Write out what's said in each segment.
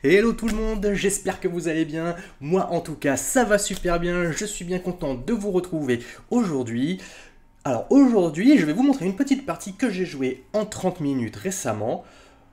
Hello tout le monde, j'espère que vous allez bien. Moi en tout cas ça va super bien, je suis bien content de vous retrouver aujourd'hui. Alors aujourd'hui je vais vous montrer une petite partie que j'ai jouée en 30 minutes récemment.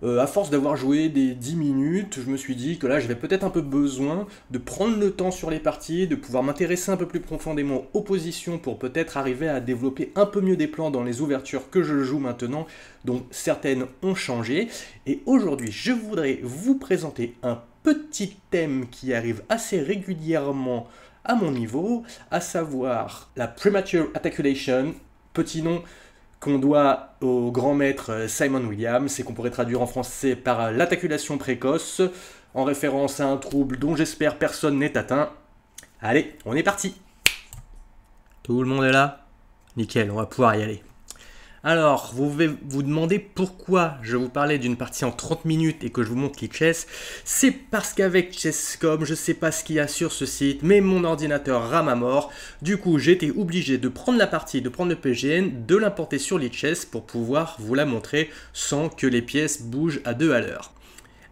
À force d'avoir joué des 10 minutes, je me suis dit que là j'avais peut-être un peu besoin de prendre le temps sur les parties, de pouvoir m'intéresser un peu plus profondément aux positions pour peut-être arriver à développer un peu mieux des plans dans les ouvertures que je joue maintenant, dont certaines ont changé. Et aujourd'hui je voudrais vous présenter un petit thème qui arrive assez régulièrement à mon niveau, à savoir la Premature Ejaculation, petit nom qu'on doit au grand maître Simon Williams et qu'on pourrait traduire en français par l'attaculation précoce, en référence à un trouble dont j'espère personne n'est atteint. Allez, on est parti. Tout le monde est là? Nickel, on va pouvoir y aller. Alors, vous devez vous demander pourquoi je vous parlais d'une partie en 30 minutes et que je vous montre Lichess. C'est parce qu'avec Chess.com, je sais pas ce qu'il y a sur ce site, mais mon ordinateur rame à mort. Du coup, j'ai été obligé de prendre la partie, de prendre le PGN, de l'importer sur Lichess pour pouvoir vous la montrer sans que les pièces bougent à 2 à l'heure.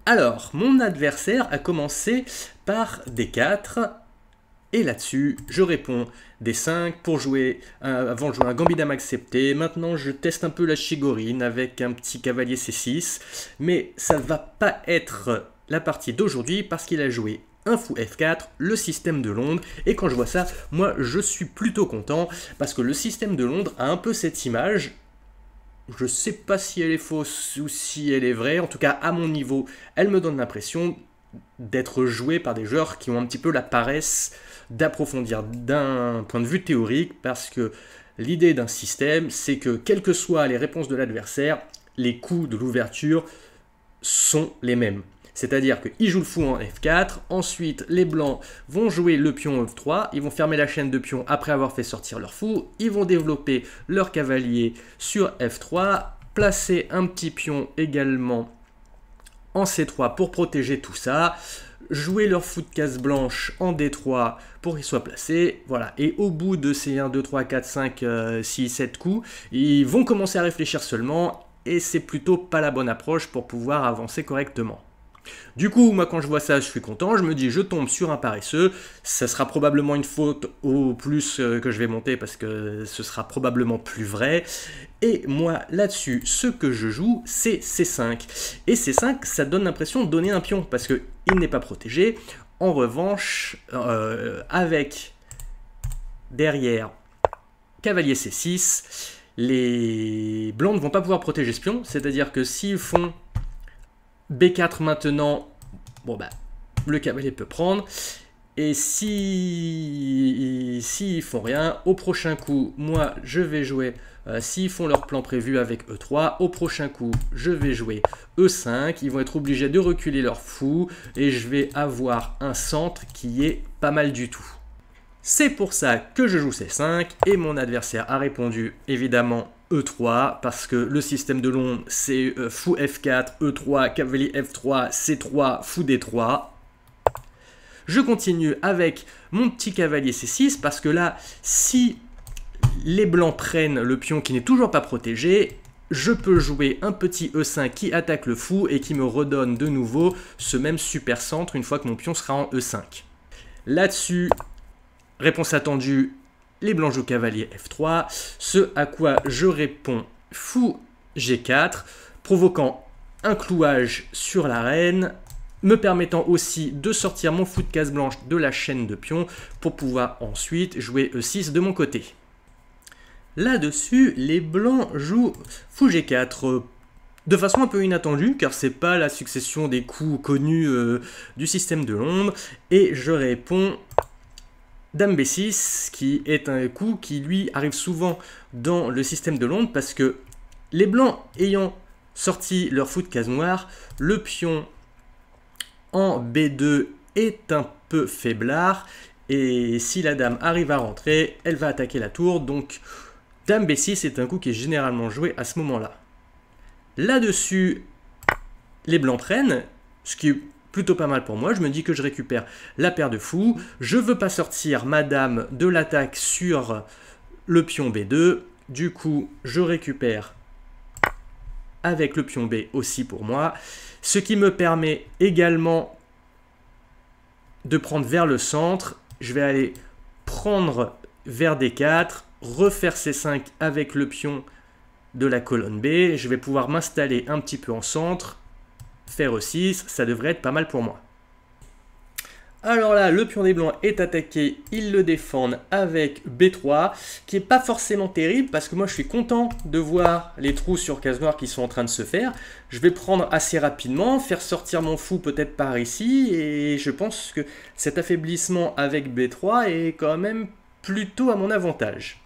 Alors, mon adversaire a commencé par D4. Et là-dessus, je réponds D5 pour jouer, avant de jouer un Gambit Dame accepté. Maintenant, je teste un peu la Chigorine avec un petit cavalier C6. Mais ça ne va pas être la partie d'aujourd'hui parce qu'il a joué un fou F4, le système de Londres. Et quand je vois ça, moi, je suis plutôt content parce que le système de Londres a un peu cette image. Je ne sais pas si elle est fausse ou si elle est vraie. En tout cas, à mon niveau, elle me donne l'impression d'être jouée par des joueurs qui ont un petit peu la paresse d'approfondir d'un point de vue théorique, parce que l'idée d'un système, c'est que quelles que soient les réponses de l'adversaire, les coups de l'ouverture sont les mêmes. C'est-à-dire qu'il joue le fou en F4, ensuite les blancs vont jouer le pion en F3, ils vont fermer la chaîne de pions après avoir fait sortir leur fou, ils vont développer leur cavalier sur F3, placer un petit pion également en C3 pour protéger tout ça, jouer leur fou de case blanche en D3 pour qu'il soit placé, voilà. Et au bout de ces 1, 2, 3, 4, 5, 6, 7 coups, ils vont commencer à réfléchir seulement, et c'est plutôt pas la bonne approche pour pouvoir avancer correctement. Du coup, moi quand je vois ça, je suis content, je me dis je tombe sur un paresseux, ça sera probablement une faute au plus que je vais monter parce que ce sera probablement plus vrai. Et moi là-dessus, ce que je joue, c'est C5. Et C5, ça donne l'impression de donner un pion parce qu'il n'est pas protégé. En revanche, avec derrière cavalier C6, les blancs ne vont pas pouvoir protéger ce pion, c'est-à-dire que s'ils font B4 maintenant, bon bah, le cavalier peut prendre. Et s'ils font rien, au prochain coup, moi je vais jouer, s'ils font leur plan prévu avec E3, au prochain coup, je vais jouer E5. Ils vont être obligés de reculer leur fou et je vais avoir un centre qui est pas mal du tout. C'est pour ça que je joue C5 et mon adversaire a répondu évidemment E3 parce que le système de Londres c'est fou F4, E3, cavalier F3, C3, fou D3. Je continue avec mon petit cavalier C6 parce que là, si les blancs prennent le pion qui n'est toujours pas protégé, je peux jouer un petit E5 qui attaque le fou et qui me redonne de nouveau ce même super centre une fois que mon pion sera en E5. Là-dessus, réponse attendue, les blancs jouent cavalier F3, ce à quoi je réponds fou G4, provoquant un clouage sur la reine, me permettant aussi de sortir mon fou de case blanche de la chaîne de pions pour pouvoir ensuite jouer E6 de mon côté. Là-dessus, les blancs jouent fou G4 de façon un peu inattendue, car c'est pas la succession des coups connus du système de Londres, et je réponds Dame B6, qui est un coup qui lui arrive souvent dans le système de Londres, parce que les blancs ayant sorti leur fou de case noire, le pion en B2 est un peu faiblard, et si la dame arrive à rentrer, elle va attaquer la tour, donc Dame B6 est un coup qui est généralement joué à ce moment-là. Là-dessus, les blancs prennent, ce qui est plutôt pas mal pour moi. Je me dis que je récupère la paire de fous. Je veux pas sortir ma dame de l'attaque sur le pion B2. Du coup, je récupère avec le pion B aussi pour moi. Ce qui me permet également de prendre vers le centre. Je vais aller prendre vers D4, refaire C5 avec le pion de la colonne B. Je vais pouvoir m'installer un petit peu en centre, faire E6, ça devrait être pas mal pour moi. Alors là, le pion des blancs est attaqué, ils le défendent avec B3, qui n'est pas forcément terrible, parce que moi je suis content de voir les trous sur case noire qui sont en train de se faire. Je vais prendre assez rapidement, faire sortir mon fou peut-être par ici, et je pense que cet affaiblissement avec B3 est quand même plutôt à mon avantage.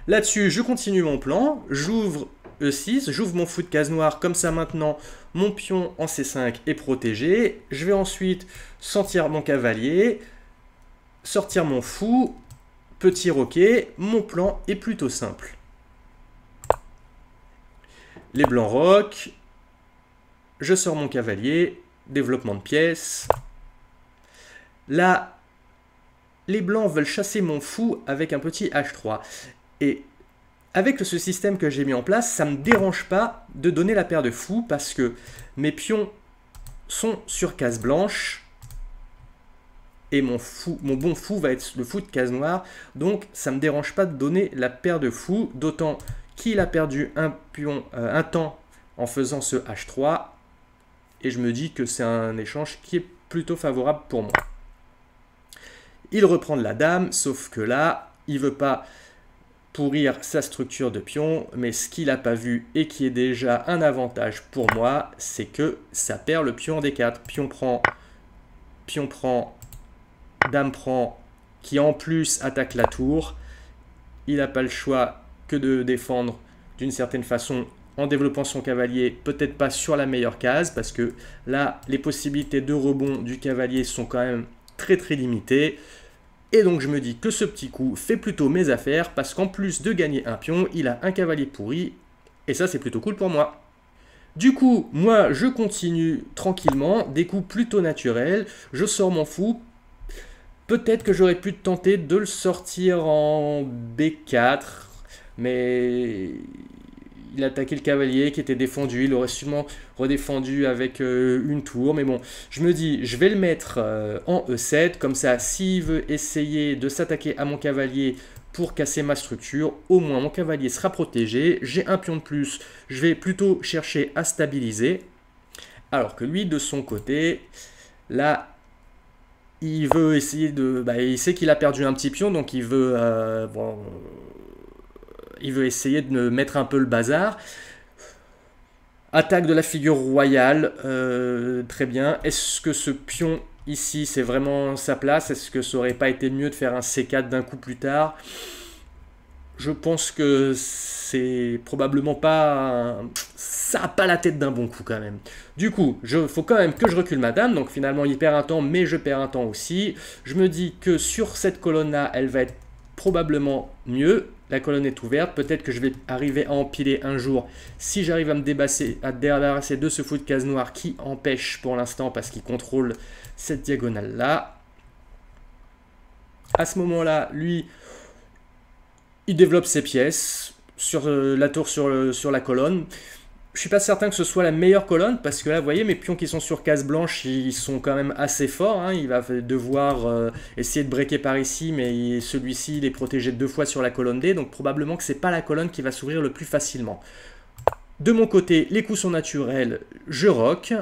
Là-dessus, je continue mon plan, j'ouvre E6, j'ouvre mon fou de case noire, comme ça maintenant mon pion en C5 est protégé. Je vais ensuite sortir mon cavalier, sortir mon fou, petit roquet, mon plan est plutôt simple. Les blancs roquent, je sors mon cavalier, développement de pièces. Là, les blancs veulent chasser mon fou avec un petit H3. Et avec ce système que j'ai mis en place, ça ne me dérange pas de donner la paire de fous parce que mes pions sont sur case blanche et mon bon fou va être le fou de case noire. Donc ça ne me dérange pas de donner la paire de fous, d'autant qu'il a perdu un pion, un temps en faisant ce H3. Et je me dis que c'est un échange qui est plutôt favorable pour moi. Il reprend de la dame, sauf que là, il ne veut pas pourrir sa structure de pion, mais ce qu'il n'a pas vu et qui est déjà un avantage pour moi, c'est que ça perd le pion en D4. Pion prend, dame prend, qui en plus attaque la tour. Il n'a pas le choix que de défendre d'une certaine façon en développant son cavalier, peut-être pas sur la meilleure case, parce que là, les possibilités de rebond du cavalier sont quand même très limitées. Et donc je me dis que ce petit coup fait plutôt mes affaires parce qu'en plus de gagner un pion, il a un cavalier pourri et ça c'est plutôt cool pour moi. Du coup, moi je continue tranquillement, des coups plutôt naturels, je sors mon fou. Peut-être que j'aurais pu tenter de le sortir en B4, mais il a attaqué le cavalier qui était défendu, il aurait sûrement redéfendu avec une tour, mais bon, je me dis, je vais le mettre en E7, comme ça, s'il veut essayer de s'attaquer à mon cavalier pour casser ma structure, au moins mon cavalier sera protégé, j'ai un pion de plus, je vais plutôt chercher à stabiliser, alors que lui, de son côté, là, il veut essayer de... il sait qu'il a perdu un petit pion, donc il veut... il veut essayer de mettre un peu le bazar. Attaque de la figure royale, très bien. Est-ce que ce pion ici, c'est vraiment sa place? Est-ce que ça aurait pas été mieux de faire un C4 d'un coup plus tard? Je pense que c'est probablement pas... Ça n'a pas la tête d'un bon coup quand même. Du coup, il faut quand même que je recule ma dame. Donc finalement, il perd un temps, mais je perds un temps aussi. Je me dis que sur cette colonne-là, elle va être probablement mieux. La colonne est ouverte, peut-être que je vais arriver à empiler un jour si j'arrive à me débarrasser de ce fou de case noire qui empêche pour l'instant parce qu'il contrôle cette diagonale là. À ce moment-là, lui, il développe ses pièces sur la tour sur la colonne. Je suis pas certain que ce soit la meilleure colonne parce que là, vous voyez, mes pions qui sont sur case blanche, ils sont quand même assez forts. Hein. Il va devoir essayer de breaker par ici, mais celui-ci, il est protégé 2 fois sur la colonne D, donc probablement que c'est pas la colonne qui va s'ouvrir le plus facilement. De mon côté, les coups sont naturels, je rock.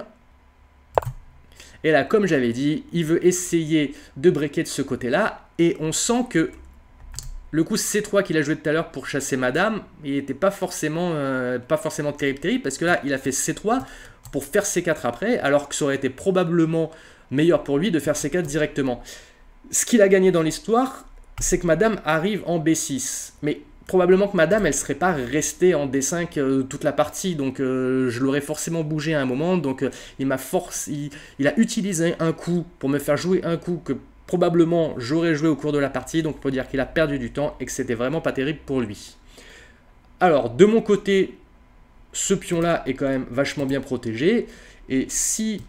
Et là, comme j'avais dit, il veut essayer de breaker de ce côté-là, et on sent que le coup C3 qu'il a joué tout à l'heure pour chasser madame, il n'était pas forcément terrible, parce que là, il a fait C3 pour faire C4 après, alors que ça aurait été probablement meilleur pour lui de faire C4 directement. Ce qu'il a gagné dans l'histoire, c'est que madame arrive en B6. Mais probablement que madame, elle ne serait pas restée en D5 toute la partie, donc je l'aurais forcément bougé à un moment, donc il a utilisé un coup pour me faire jouer un coup que probablement j'aurais joué au cours de la partie, donc pour dire qu'il a perdu du temps et que c'était vraiment pas terrible pour lui. Alors de mon côté, ce pion là est quand même vachement bien protégé, et si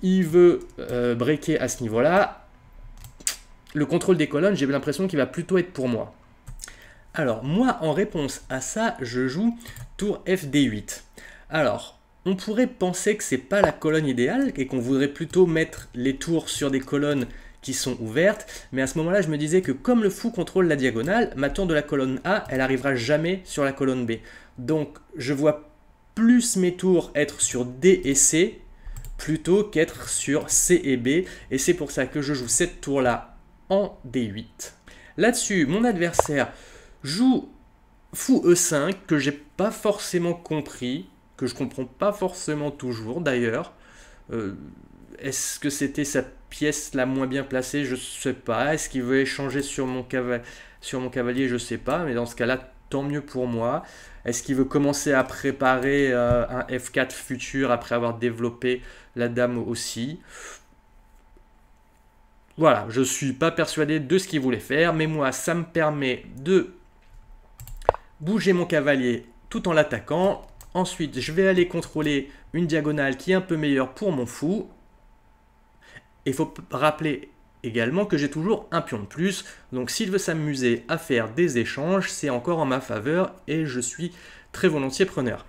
il veut breaker à ce niveau là, le contrôle des colonnes, j'ai l'impression qu'il va plutôt être pour moi. Alors moi, en réponse à ça, je joue tour FD8. Alors on pourrait penser que c'est pas la colonne idéale et qu'on voudrait plutôt mettre les tours sur des colonnes qui sont ouvertes, mais à ce moment-là, je me disais que comme le fou contrôle la diagonale, ma tour de la colonne A, elle arrivera jamais sur la colonne B. Donc, je vois plus mes tours être sur D et C plutôt qu'être sur C et B, et c'est pour ça que je joue cette tour-là en D8. Là-dessus, mon adversaire joue fou E5, que j'ai pas forcément compris, que je comprends pas forcément toujours d'ailleurs. Est-ce que c'était sa pièce la moins bien placée? Je sais pas. Est-ce qu'il veut échanger sur mon cavalier? Je sais pas, mais dans ce cas-là, tant mieux pour moi. Est-ce qu'il veut commencer à préparer un F4 futur après avoir développé la dame aussi? Voilà, je suis pas persuadé de ce qu'il voulait faire, mais moi, ça me permet de bouger mon cavalier tout en l'attaquant. Ensuite, je vais aller contrôler une diagonale qui est un peu meilleure pour mon fou. Il faut rappeler également que j'ai toujours un pion de plus. Donc s'il veut s'amuser à faire des échanges, c'est encore en ma faveur et je suis très volontiers preneur.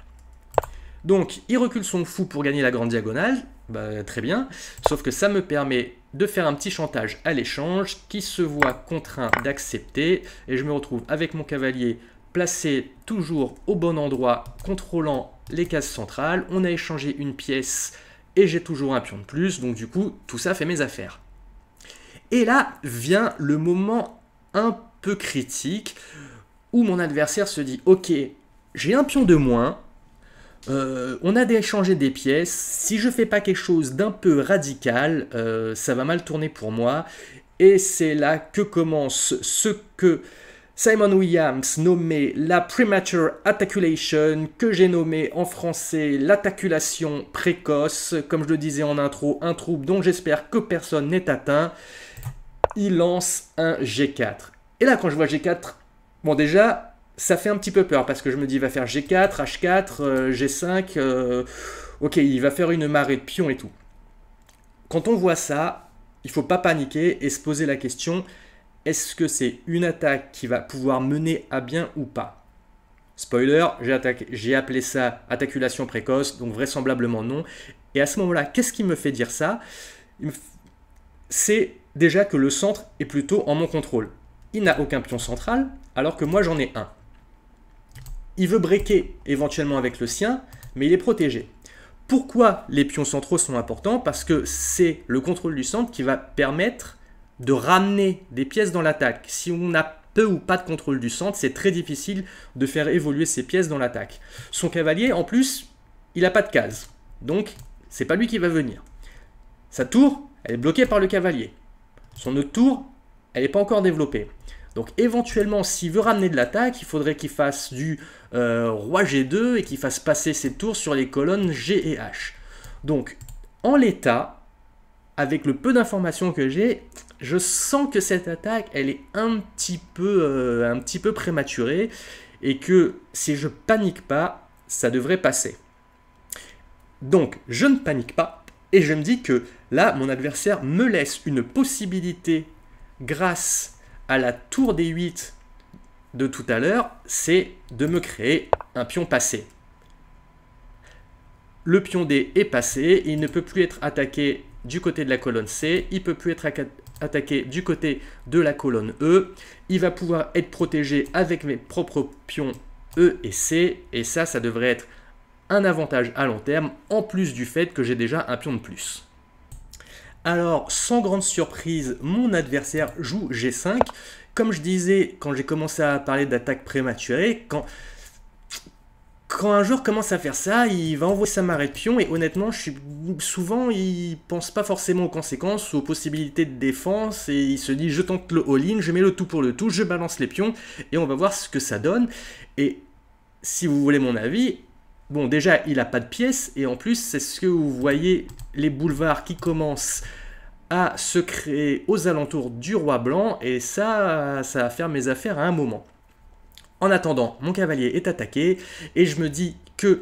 Donc il recule son fou pour gagner la grande diagonale. Bah, très bien. Sauf que ça me permet de faire un petit chantage à l'échange qui se voit contraint d'accepter. Et je me retrouve avec mon cavalier placé toujours au bon endroit, contrôlant les cases centrales. On a échangé une pièce et j'ai toujours un pion de plus. Donc du coup, tout ça fait mes affaires. Et là vient le moment un peu critique où mon adversaire se dit « Ok, j'ai un pion de moins. On a échangé des pièces. Si je fais pas quelque chose d'un peu radical, ça va mal tourner pour moi. » Et c'est là que commence ce que Simon Williams nommait la premature attaculation, que j'ai nommé en français l'attaculation précoce. Comme je le disais en intro, un trouble dont j'espère que personne n'est atteint. Il lance un G4. Et là, quand je vois G4, bon déjà, ça fait un petit peu peur parce que je me dis, il va faire G4, H4, G5, ok, il va faire une marée de pions et tout. Quand on voit ça, il ne faut pas paniquer et se poser la question, est-ce que c'est une attaque qui va pouvoir mener à bien ou pas? Spoiler, j'ai appelé ça attaculation précoce, donc vraisemblablement non. Et à ce moment-là, qu'est-ce qui me fait dire ça? C'est déjà que le centre est plutôt en mon contrôle. Il n'a aucun pion central, alors que moi j'en ai un. Il veut breaker éventuellement avec le sien, mais il est protégé. Pourquoi les pions centraux sont importants? Parce que c'est le contrôle du centre qui va permettre de ramener des pièces dans l'attaque. Si on a peu ou pas de contrôle du centre, c'est très difficile de faire évoluer ces pièces dans l'attaque. Son cavalier, en plus, il n'a pas de case. Donc, c'est pas lui qui va venir. Sa tour, elle est bloquée par le cavalier. Son autre tour, elle n'est pas encore développée. Donc éventuellement, s'il veut ramener de l'attaque, il faudrait qu'il fasse du roi G2 et qu'il fasse passer ses tours sur les colonnes G et H. Donc en l'état, avec le peu d'informations que j'ai, je sens que cette attaque, elle est un petit peu prématurée et que si je panique pas, ça devrait passer. Donc je ne panique pas et je me dis que là, mon adversaire me laisse une possibilité grâce à la tour D8 de tout à l'heure, c'est de me créer un pion passé. Le pion D est passé, il ne peut plus être attaqué du côté de la colonne C, il ne peut plus être attaqué du côté de la colonne E, il va pouvoir être protégé avec mes propres pions E et C, et ça devrait être un avantage à long terme, en plus du fait que j'ai déjà un pion de plus. Alors, sans grande surprise, mon adversaire joue G5. Comme je disais, quand j'ai commencé à parler d'attaque prématurée, quand un joueur commence à faire ça, il va envoyer sa marée de pions et honnêtement, souvent, il ne pense pas forcément aux conséquences, aux possibilités de défense et il se dit, je tente le all-in, je mets le tout pour le tout, je balance les pions et on va voir ce que ça donne. Et si vous voulez mon avis, bon, déjà, il n'a pas de pièces et en plus, c'est ce que vous voyez, les boulevards qui commencent à se créer aux alentours du roi blanc et ça va faire mes affaires à un moment. En attendant, mon cavalier est attaqué et je me dis que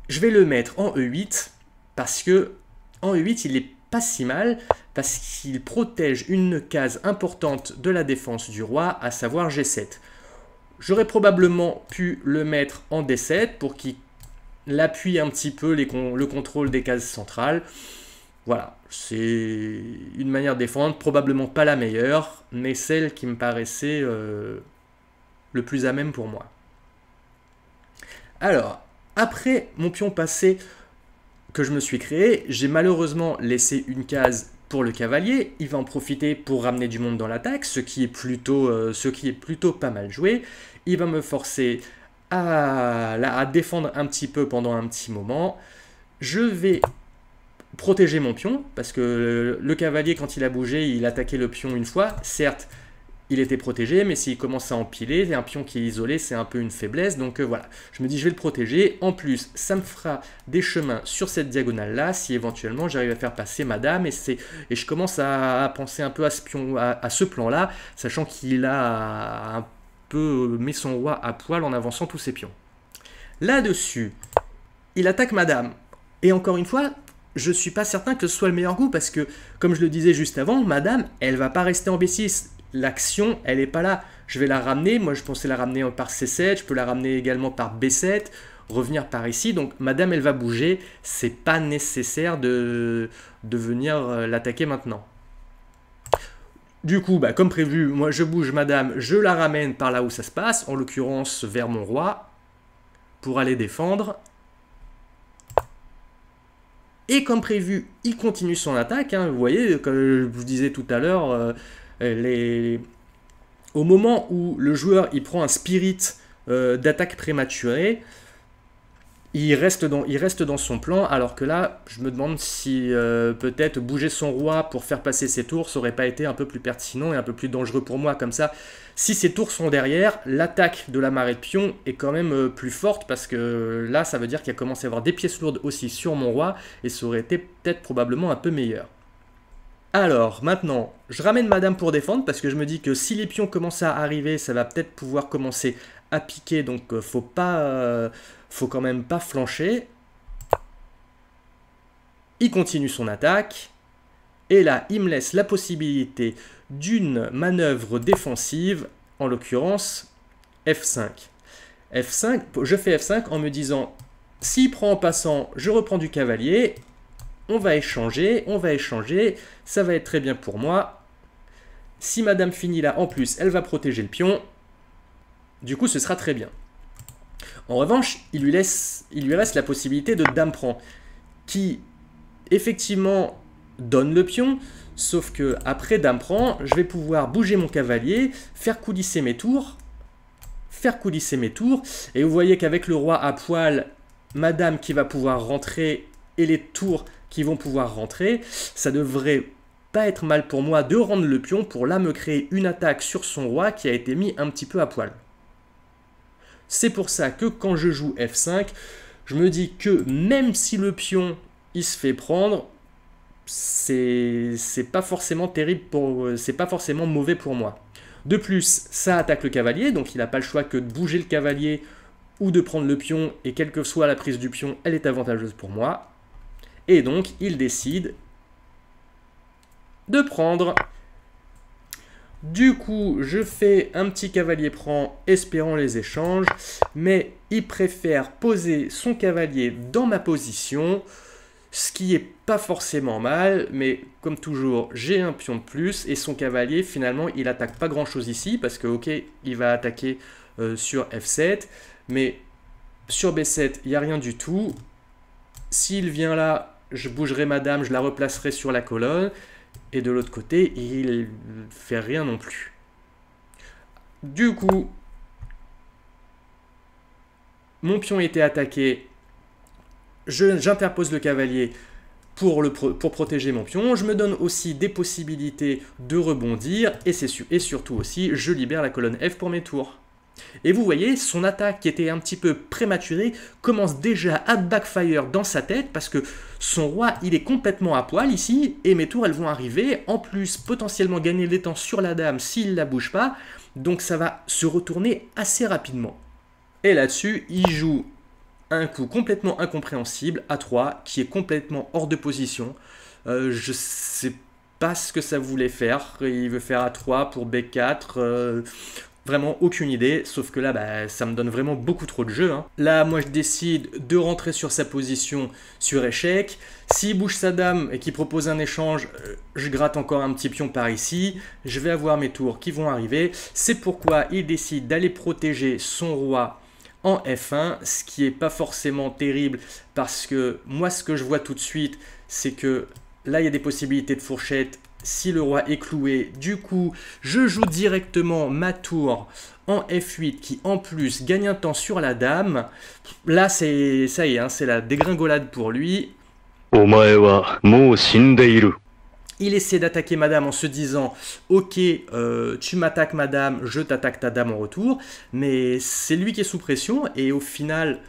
je vais le mettre en E8 parce que en E8, il n'est pas si mal parce qu'il protège une case importante de la défense du roi, à savoir G7. J'aurais probablement pu le mettre en D7 pour qu'il l'appui un petit peu, le contrôle des cases centrales. Voilà, c'est une manière de défendre, probablement pas la meilleure, mais celle qui me paraissait le plus à même pour moi. Alors, après mon pion passé que je me suis créé, j'ai malheureusement laissé une case pour le cavalier. Il va en profiter pour ramener du monde dans l'attaque, ce qui est plutôt pas mal joué. Il va me forcer à défendre un petit peu pendant un petit moment. Je vais protéger mon pion, parce que le cavalier, quand il a bougé, il attaquait le pion une fois. Certes, il était protégé, mais s'il commence à empiler, un pion qui est isolé, c'est un peu une faiblesse. Donc voilà, je me dis, je vais le protéger. En plus, ça me fera des chemins sur cette diagonale-là, si éventuellement j'arrive à faire passer ma dame. Et je commence à penser un peu à ce plan-là, sachant qu'il a un peu mis son roi à poil en avançant tous ses pions. Là-dessus, il attaque ma dame. Et encore une fois, je ne suis pas certain que ce soit le meilleur goût, parce que, comme je le disais juste avant, ma dame, elle ne va pas rester en B6. L'action, elle n'est pas là. Je vais la ramener. Moi, je pensais la ramener par C7. Je peux la ramener également par B7. Revenir par ici. Donc, ma dame, elle va bouger. C'est pas nécessaire de venir l'attaquer maintenant. Du coup, comme prévu, moi, je bouge ma dame. Je la ramène par là où ça se passe. En l'occurrence, vers mon roi. Pour aller défendre. Et comme prévu, il continue son attaque. Hein. Vous voyez, comme je vous disais tout à l'heure, au moment où le joueur il prend un spirit d'attaque prématurée, il reste dans son plan, alors que là, je me demande si peut-être bouger son roi pour faire passer ses tours, ça aurait pas été un peu plus pertinent et un peu plus dangereux pour moi. Comme ça, si ses tours sont derrière, l'attaque de la marée de pion est quand même plus forte, parce que là, ça veut dire qu'il a commencé à avoir des pièces lourdes aussi sur mon roi, et ça aurait été peut-être probablement un peu meilleur. Alors, maintenant, je ramène ma dame pour défendre, parce que je me dis que si les pions commencent à arriver, ça va peut-être pouvoir commencer à piquer, donc faut quand même pas flancher. Il continue son attaque, et là, il me laisse la possibilité d'une manœuvre défensive, en l'occurrence F5. F5, je fais F5 en me disant, s'il prend en passant, je reprends du cavalier. On va échanger, ça va être très bien pour moi. Si madame finit là, en plus, elle va protéger le pion. Du coup, ce sera très bien. En revanche, il lui reste la possibilité de dame prend, qui, effectivement, donne le pion, sauf que après dame prend, je vais pouvoir bouger mon cavalier, faire coulisser mes tours, et vous voyez qu'avec le roi à poil, madame qui va pouvoir rentrer, et les tours qui vont pouvoir rentrer, ça devrait pas être mal pour moi de rendre le pion pour là me créer une attaque sur son roi qui a été mis un petit peu à poil. C'est pour ça que quand je joue F5, je me dis que même si le pion il se fait prendre, c'est pas forcément terrible c'est pas forcément mauvais pour moi. De plus, ça attaque le cavalier, donc il n'a pas le choix que de bouger le cavalier ou de prendre le pion, et quelle que soit la prise du pion, elle est avantageuse pour moi. Et donc, il décide de prendre. Du coup, je fais un petit cavalier prend, espérant les échanges, mais il préfère poser son cavalier dans ma position, ce qui est pas forcément mal, mais comme toujours, j'ai un pion de plus, et son cavalier, finalement, il attaque pas grand-chose ici, parce que, ok, il va attaquer sur F7, mais sur B7, il n'y a rien du tout. S'il vient là, je bougerai ma dame, je la replacerai sur la colonne. Et de l'autre côté, il ne fait rien non plus. Du coup, mon pion était attaqué. J'interpose le cavalier pour protéger mon pion. Je me donne aussi des possibilités de rebondir. Et surtout aussi, je libère la colonne F pour mes tours. Et vous voyez, son attaque qui était un petit peu prématurée commence déjà à backfire dans sa tête, parce que son roi, il est complètement à poil ici, et mes tours, elles vont arriver. En plus, potentiellement gagner des temps sur la dame s'il ne la bouge pas. Donc ça va se retourner assez rapidement. Et là-dessus, il joue un coup complètement incompréhensible à 3, qui est complètement hors de position. Je sais pas ce que ça voulait faire. Il veut faire A3 pour B4. Vraiment aucune idée, sauf que là, bah, ça me donne vraiment beaucoup trop de jeu. Hein. Là, moi, je décide de rentrer sur sa position sur échec. S'il bouge sa dame et qu'il propose un échange, je gratte encore un petit pion par ici. Je vais avoir mes tours qui vont arriver. C'est pourquoi il décide d'aller protéger son roi en F1, ce qui n'est pas forcément terrible parce que moi, ce que je vois tout de suite, c'est que là, il y a des possibilités de fourchette. Si le roi est cloué, du coup, je joue directement ma tour en F8 qui en plus gagne un temps sur la dame. Là, ça y est, hein, c'est la dégringolade pour lui. Il essaie d'attaquer madame en se disant « Ok, tu m'attaques madame, je t'attaque ta dame en retour. » Mais c'est lui qui est sous pression et au final,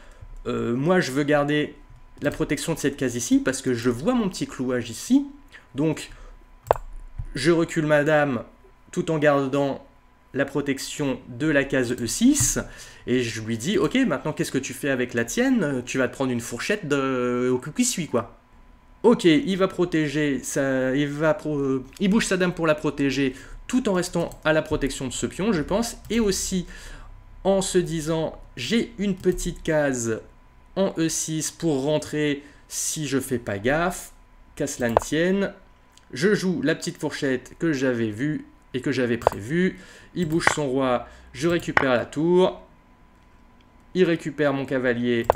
moi je veux garder la protection de cette case ici parce que je vois mon petit clouage ici. Donc, je recule madame tout en gardant la protection de la case E6 et je lui dis « Ok, maintenant qu'est-ce que tu fais avec la tienne? Tu vas te prendre une fourchette au coup qui suit quoi. » Ok, il va protéger, il bouge sa dame pour la protéger tout en restant à la protection de ce pion, je pense. Et aussi en se disant, j'ai une petite case en E6 pour rentrer si je fais pas gaffe, qu'à cela ne tienne. Je joue la petite fourchette que j'avais vue et que j'avais prévue. Il bouge son roi, je récupère la tour. Il récupère mon cavalier.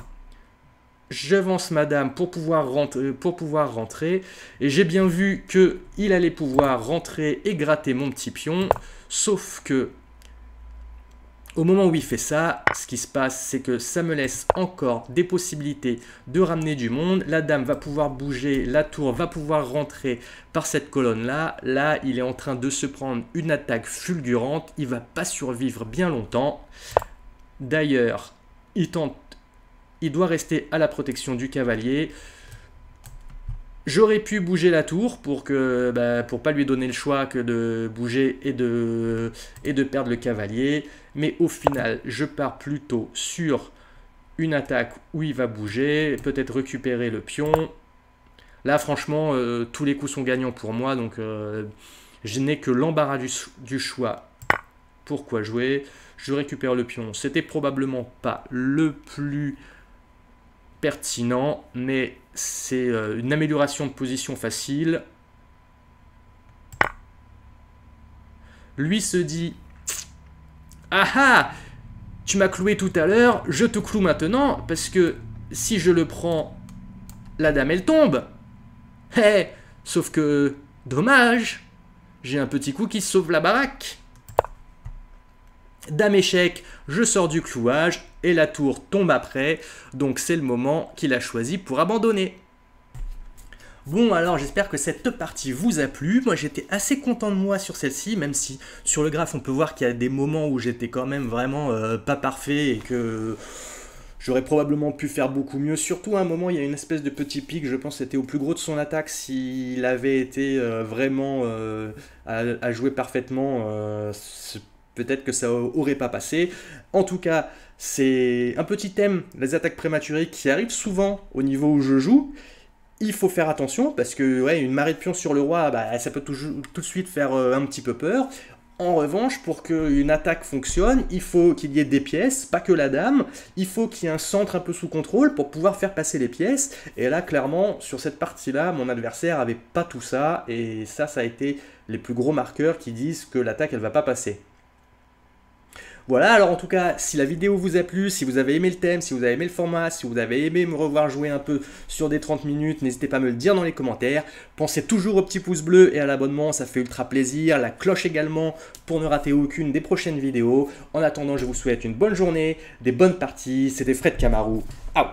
J'avance madame pour pouvoir rentrer. Et j'ai bien vu qu'il allait pouvoir rentrer et gratter mon petit pion. Sauf que, au moment où il fait ça, ce qui se passe, c'est que ça me laisse encore des possibilités de ramener du monde. La dame va pouvoir bouger, la tour va pouvoir rentrer par cette colonne-là. Là, il est en train de se prendre une attaque fulgurante. Il ne va pas survivre bien longtemps. D'ailleurs, il doit rester à la protection du cavalier. J'aurais pu bouger la tour pour pas lui donner le choix que de bouger et de perdre le cavalier. Mais au final, je pars plutôt sur une attaque où il va bouger, peut-être récupérer le pion. Là, franchement, tous les coups sont gagnants pour moi. Donc, je n'ai que l'embarras du choix. Pourquoi jouer? Je récupère le pion. C'était probablement pas le plus pertinent, mais c'est une amélioration de position facile. Lui se dit « Ah ah, tu m'as cloué tout à l'heure, je te cloue maintenant, parce que si je le prends, la dame elle tombe. Hey, sauf que, dommage, j'ai un petit coup qui sauve la baraque. » Dame échec, je sors du clouage et la tour tombe après, donc c'est le moment qu'il a choisi pour abandonner. Bon, alors j'espère que cette partie vous a plu. Moi j'étais assez content de moi sur celle-ci, même si sur le graphe on peut voir qu'il y a des moments où j'étais quand même vraiment pas parfait et que j'aurais probablement pu faire beaucoup mieux. Surtout à un moment il y a une espèce de petit pic, je pense que c'était au plus gros de son attaque. S'il avait été vraiment à jouer parfaitement, peut-être que ça aurait pas passé. En tout cas, c'est un petit thème, les attaques prématurées, qui arrivent souvent au niveau où je joue. Il faut faire attention parce que ouais, une marée de pions sur le roi, bah, ça peut tout de suite faire un petit peu peur. En revanche, pour qu'une attaque fonctionne, il faut qu'il y ait des pièces, pas que la dame. Il faut qu'il y ait un centre un peu sous contrôle pour pouvoir faire passer les pièces. Et là, clairement, sur cette partie-là, mon adversaire avait pas tout ça. Et ça a été les plus gros marqueurs qui disent que l'attaque, elle va pas passer. Voilà, alors en tout cas, si la vidéo vous a plu, si vous avez aimé le thème, si vous avez aimé le format, si vous avez aimé me revoir jouer un peu sur des 30 minutes, n'hésitez pas à me le dire dans les commentaires. Pensez toujours au petit pouce bleu et à l'abonnement, ça fait ultra plaisir. La cloche également pour ne rater aucune des prochaines vidéos. En attendant, je vous souhaite une bonne journée, des bonnes parties. C'était Fred Camarou, out.